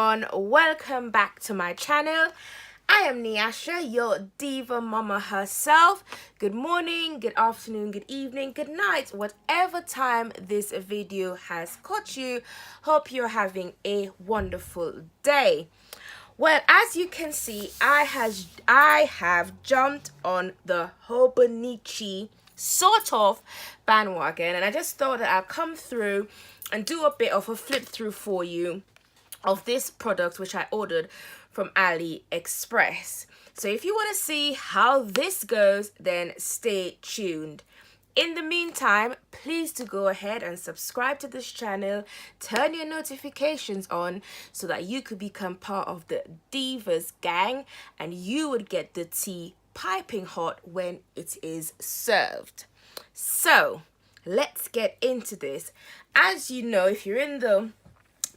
everyone, welcome back to my channel. I am Niasha, your diva mama herself. Good morning, good afternoon, good evening, good night, whatever time this video has caught you. Hope you're having a wonderful day. Well, as you can see, I have jumped on the hobo sort of bandwagon, and I just thought that I'll come through and do a bit of a flip through for you of this product which I ordered from AliExpress. So if you want to see how this goes, then stay tuned. In the meantime, please do go ahead and subscribe to this channel, turn your notifications on so that you could become part of the Divas gang and you would get the tea piping hot when it is served. So let's get into this. As you know, if you're in the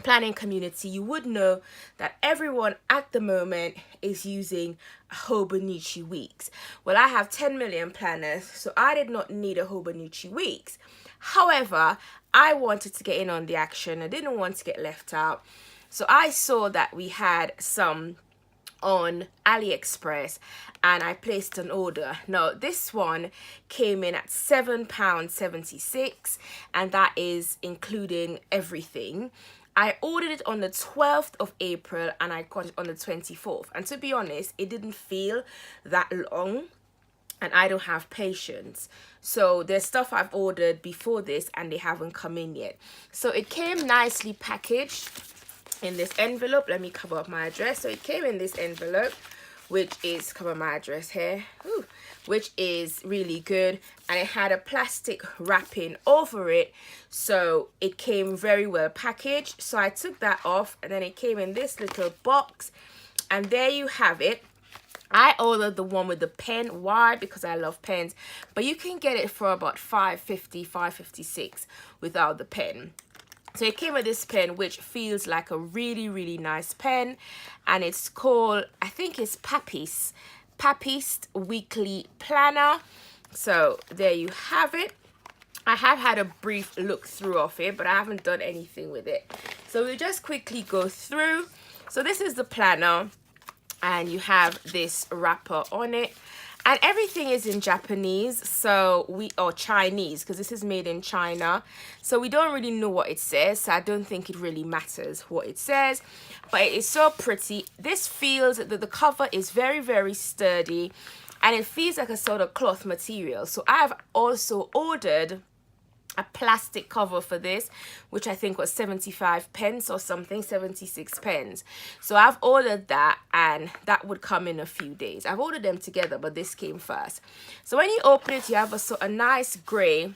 planning community, you would know that everyone at the moment is using Hobonichi weeks. Well, I have 10 million planners, so I did not need a Hobonichi weeks. However, I wanted to get in on the action. I didn't want to get left out. So I saw that we had some on AliExpress and I placed an order. Now this one came in at £7.76 and that is including everything. I ordered it on the 12th of April and I got it on the 24th, and to be honest, it didn't feel that long and I don't have patience. So there's stuff I've ordered before this and they haven't come in yet. So it came nicely packaged in this envelope. Let me cover up my address. So it came in this envelope, which is, cover my address here, which is really good, and it had a plastic wrapping over it, so it came very well packaged. So I took that off and then it came in this little box, and there you have it. I ordered the one with the pen. Why? Because I love pens, but you can get it for about $5.50, $5.56 without the pen. So it came with this pen, which feels like a really nice pen, and it's called, I think it's Papist Weekly Planner. So there you have it. I have had a brief look through of it, but I haven't done anything with it. So we'll just quickly go through. So this is the planner, and you have this wrapper on it. And everything is in Japanese, or Chinese, because this is made in China. So we don't really know what it says. So I don't think it really matters what it says. But it is so pretty. This feels that the cover is very sturdy. And it feels like a sort of cloth material. So I've also ordered a plastic cover for this, which I think was 75 pence or something, 76 pence. So I've ordered that, and that would come in a few days. I've ordered them together, but this came first. So when you open it, you have a nice gray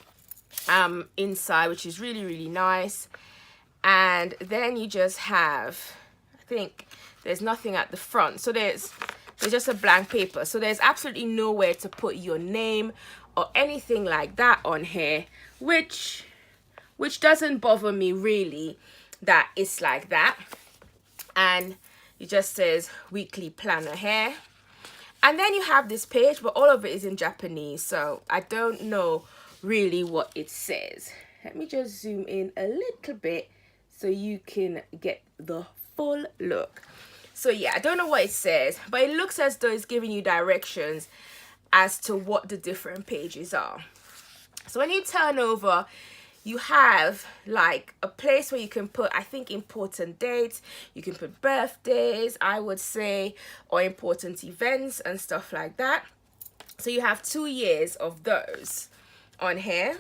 inside, which is really nice. And then you just have, I think there's nothing at the front, so there's just a blank paper. So there's absolutely nowhere to put your name or anything like that on here, which doesn't bother me really, that it's like that. And it just says weekly planner here, and then you have this page, but all of it is in Japanese, so I don't know really what it says. Let me just zoom in a little bit so you can get the full look. So yeah, I don't know what it says, but it looks as though it's giving you directions as to what the different pages are. So when you turn over, you have like a place where you can put, I think, important dates. You can put birthdays, I would say, or important events and stuff like that. So you have 2 years of those on here.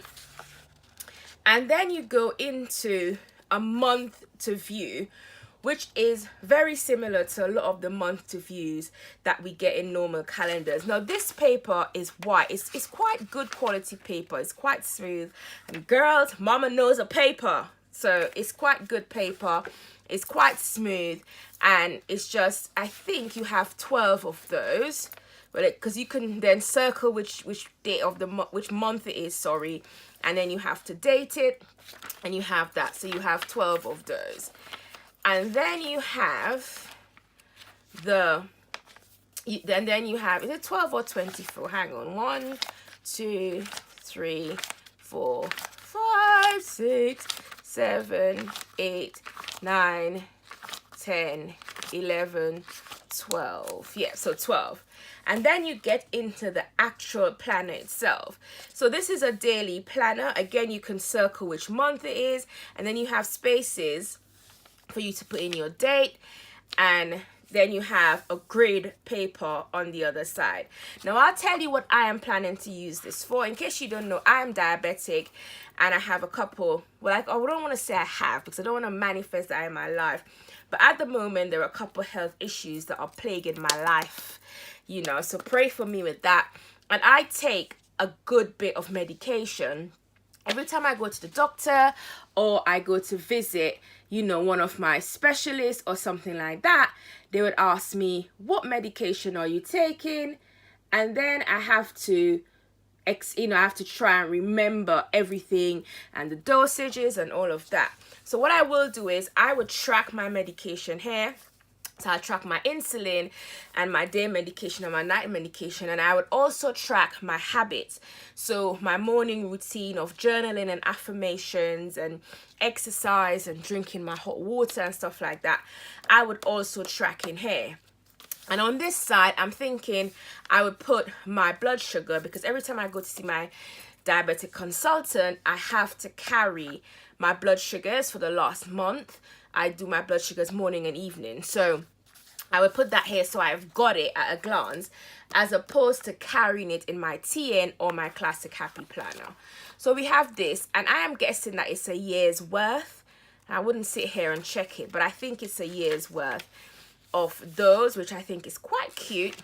And then you go into a month to view, which is very similar to a lot of the month to views that we get in normal calendars. Now this paper is white. It's quite good quality paper. It's quite smooth. And girls, mama knows a paper. So it's quite good paper. It's quite smooth. And it's just, I think you have 12 of those. Well, because you can then circle which date of which month it is, sorry. And then you have to date it. And you have that. So you have 12 of those. And then you have then you have, is it 12 or 24? Hang on. 1, 2, 3, 4, 5, 6, 7, 8, 9, 10, 11, 12. Yeah, so 12. And then you get into the actual planner itself. So this is a daily planner. Again, you can circle which month it is, and then you have spaces for you to put in your date, and then you have a grid paper on the other side. Now I'll tell you what I am planning to use this for. In case you don't know, I am diabetic, and I have a couple, well, I don't want to say I have, because I don't want to manifest that in my life, but at the moment there are a couple health issues that are plaguing my life, you know, so pray for me with that. And I take a good bit of medication every time I go to the doctor, or I go to visit, you know, one of my specialists or something like that. They would ask me, what medication are you taking? And then I have to, I have to try and remember everything and the dosages and all of that. So what I will do is I would track my medication here. So I track my insulin and my day medication and my night medication, and I would also track my habits. So my morning routine of journaling and affirmations and exercise and drinking my hot water and stuff like that, I would also track in here. And on this side, I'm thinking I would put my blood sugar, because every time I go to see my diabetic consultant, I have to carry my blood sugars for the last month. I do my blood sugars morning and evening. So I would put that here so I've got it at a glance, as opposed to carrying it in my TN or my Classic Happy Planner. So we have this, and I am guessing that it's a year's worth. I wouldn't sit here and check it, but I think it's a year's worth of those, which I think is quite cute.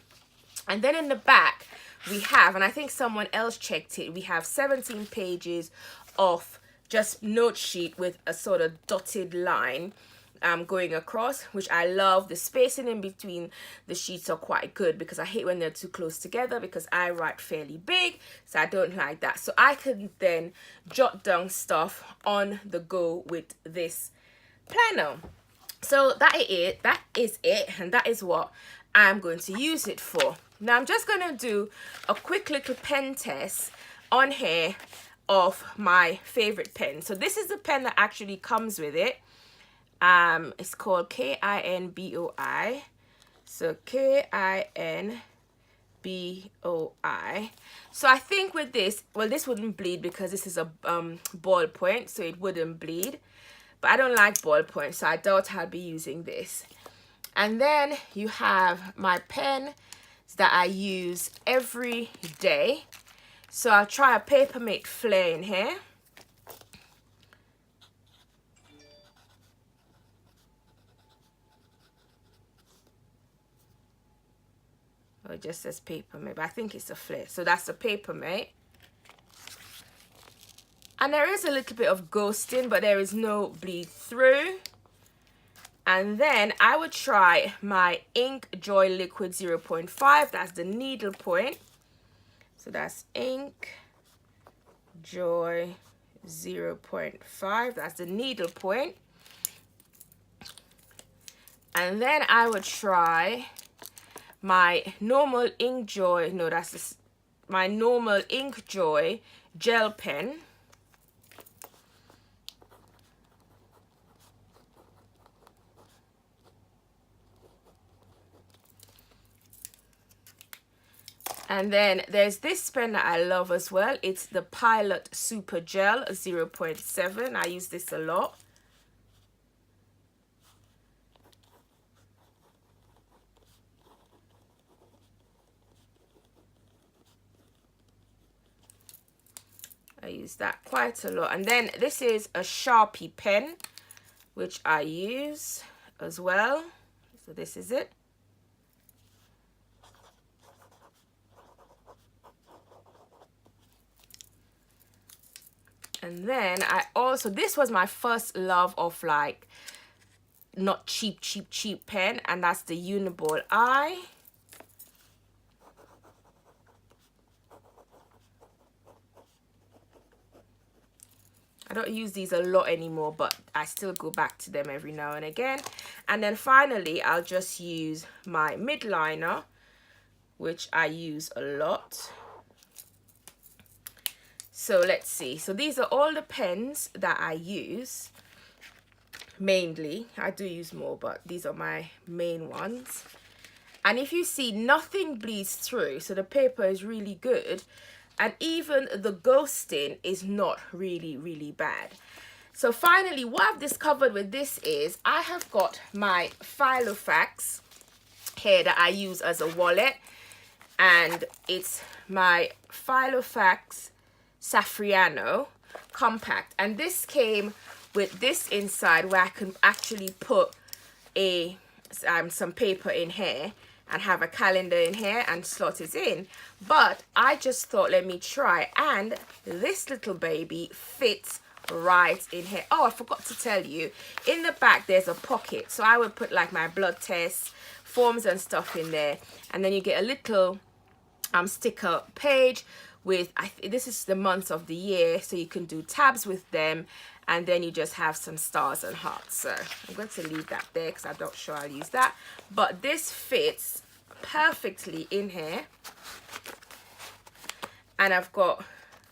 And then in the back we have, and I think someone else checked it, we have 17 pages of just note sheet with a sort of dotted line going across, which I love. The spacing in between the sheets are quite good, because I hate when they're too close together, because I write fairly big, so I don't like that. So I can then jot down stuff on the go with this planner. So that is it, and that is what I'm going to use it for. Now I'm just going to do a quick little pen test on here of my favorite pen. So this is the pen that actually comes with it. It's called KINBOI. So KINBOI. So I think with this, well, this wouldn't bleed because this is a ballpoint, so it wouldn't bleed. But I don't like ballpoint, so I doubt I'll be using this. And then you have my pen that I use every day. So I'll try a Papermate Flare in here. Or it just says Papermate, but I think it's a Flare. So that's a Papermate. And there is a little bit of ghosting, but there is no bleed through. And then I would try my Ink Joy Liquid 0.5. That's the needle point. So that's Ink Joy 0.5. That's the needle point. And then I would try my normal Ink Joy. No, that's this, my normal Ink Joy gel pen. And then there's this pen that I love as well. It's the Pilot Super Gel 0.7. I use this a lot. I use that quite a lot. And then this is a Sharpie pen, which I use as well. So this is it. And then I also, this was my first love of like not cheap pen, and that's the Uniball Eye. I don't use these a lot anymore, but I still go back to them every now and again. And then finally, I'll just use my midliner, which I use a lot. So let's see. So these are all the pens that I use. mainly. I do use more, but these are my main ones. And if you see, nothing bleeds through, so the paper is really good, and even the ghosting is not really bad. So finally, what I've discovered with this is I have got my Filofax here that I use as a wallet, and it's my Filofax Safriano compact, and this came with this inside where I can actually put a some paper in here and have a calendar in here and slot it in. But I just thought, let me try, and this little baby fits right in here. Oh, I forgot to tell you, in the back there's a pocket, so I would put like my blood tests, forms and stuff in there, and then you get a little sticker page with this is the months of the year, so you can do tabs with them, and then you just have some stars and hearts. So I'm going to leave that there because I'm not sure I'll use that, but this fits perfectly in here, and I've got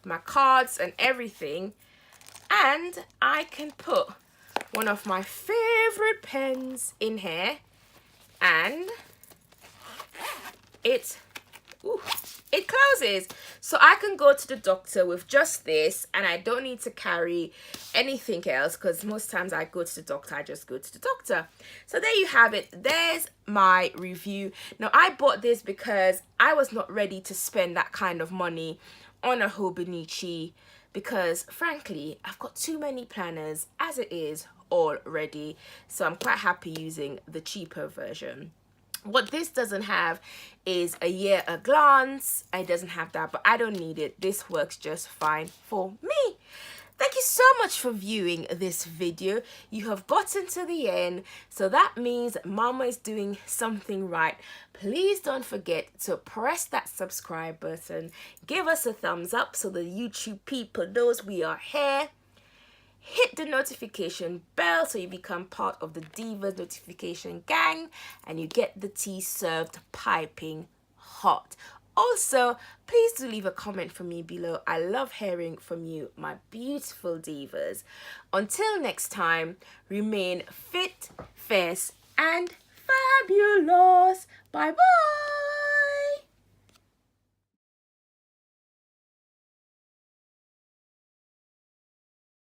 my cards and everything, and I can put one of my favorite pens in here, and it closes, so I can go to the doctor with just this, and I don't need to carry anything else, because most times I go to the doctor, I just go to the doctor. So there you have it. There's my review. Now, I bought this because I was not ready to spend that kind of money on a Hobonichi, because frankly I've got too many planners as it is already, so I'm quite happy using the cheaper version. What this doesn't have is a year a glance. It doesn't have that, but I don't need it. This works just fine for me. Thank you so much for viewing this video. You have gotten to the end, so that means Mama is doing something right. Please don't forget to press that subscribe button. Give us a thumbs up so the YouTube people knows we are here. Hit the notification bell so you become part of the Divas notification gang, and you get the tea served piping hot. Also, please do leave a comment for me below. I love hearing from you, my beautiful divas. Until next time, remain fit, fierce, and fabulous. Bye bye.